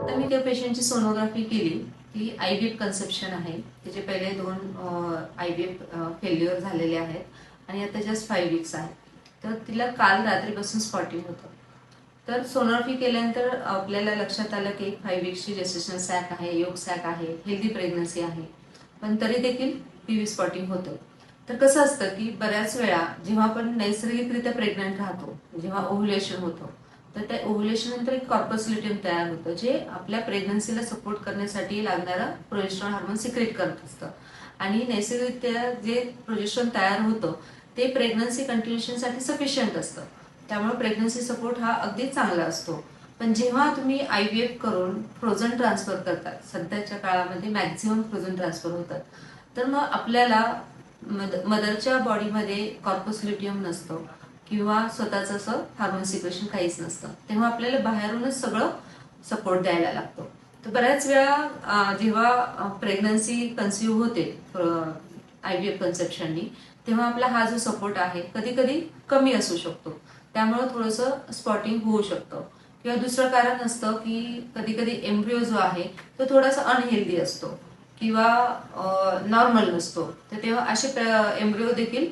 तर मी त्या पेशंटची सोनोग्राफी केली की आयव्हीएफ कन्सेप्शन आहे. त्याचे पहिले 2 आयव्हीएफ फेल्युअर झालेले आहेत आणि आता जस्ट 5 वीक्स आहे. तर तिला काल रात्रीपासून स्पॉटिंग होतं. तर सोनोग्राफी केल्यानंतर आपल्याला लक्षात आलं की 5 वीक्सची जेस्टेशनल सॅक आहे, योग सॅक आहे, हेल्दी प्रेग्नन्सी आहे. पण तरी देखील पीव्ही स्पॉटिंग होतं. तर कसं असतं की बऱ्याच वेळा जेव्हा आपण नैसर्गिकरित्या प्रेग्नंट राहतो, जेव्हा ओव्ह्युलेशन होतं, तर त्या ओव्ह्युलेशन नंतर एक कॉर्पस ल्युटियम तयार होतं, जे आपल्या प्रेग्नन्सीला सपोर्ट करण्यासाठी लागणारा प्रोजेस्टेरॉन हार्मोन सिक्रेट करत असतं. आणि नैसर्गिकरित्या जे प्रोजेस्टेरॉन तयार होतं ते प्रेग्नन्सी कंटिन्युएशनसाठी सफिशियंट असतं. त्यामुळे प्रेग्नन्सी सपोर्ट हा अगदी चांगला असतो. पण जेव्हा तुम्ही आयव्हीएफ करून फ्रोझन ट्रान्सफर करतात, सध्याच्या काळामध्ये मॅक्झिमम फ्रोझन ट्रान्सफर होतात, तर मग आपल्याला मदरच्या बॉडीमध्ये कॉर्पस ल्युटियम नसतं किंवा स्वतःचं असं हार्मोन सिक्रेशन काहीच नसतं. तेव्हा आपल्याला बाहेरूनच सगळं सपोर्ट द्यायला लागतो. तर बऱ्याच वेळा जेव्हा प्रेग्नन्सी कन्सिव्ह होते आयव्हीएफ कन्सेप्शननी, तेव्हा आपला हा जो सपोर्ट आहे कधी कधी कमी असू शकतो. त्यामुळे थोडंसं स्पॉटिंग होऊ शकतं. किंवा दुसरं कारण असतं की कधी कधी एम्ब्रिओ जो आहे तो थोडासा अनहेल्दी असतो किंवा नॉर्मल नसतो. तर तेव्हा असे एम्ब्रिओ देखील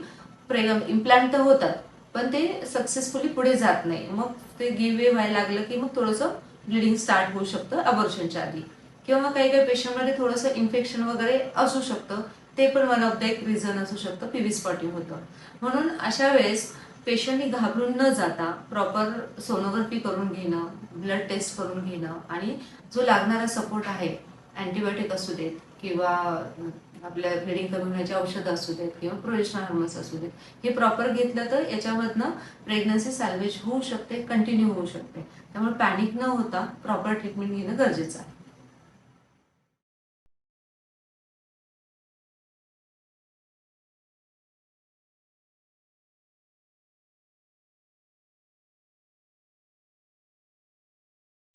इम्प्लांट तर होतात, पण ते सक्सेसफुली पुढे जात नाही. मग ते गिव्ह वे व्हायला लागलं की मग थोडंसं ब्लिडिंग स्टार्ट होऊ शकतं अबॉर्शनच्या आधी. किंवा मग काही काही पेशंटमध्ये थोडंसं इन्फेक्शन वगैरे असू शकतं. ते पण वन ऑफ द एक रिझन असू शकतं पीव्ही स्पॉटिंग होतं. म्हणून अशा वेळेस पेशंटनी घाबरून न जाता प्रॉपर सोनोग्राफी करून घेणं, ब्लड टेस्ट करून घेणं आणि जो लागणारा सपोर्ट आहे, अँटीबायोटिक असू देत किंवा आपल्या ब्लिडिंग कमी होण्याची औषधं असू देत किंवा प्रोजेस्टेरॉन हार्मोन्स असू देत, हे प्रॉपर घेतलं तर याच्यामधनं प्रेग्नन्सी सॅल्वेज होऊ शकते, कंटिन्यू होऊ शकते. त्यामुळे पॅनिक न होता प्रॉपर ट्रीटमेंट घेणं गरजेचं आहे.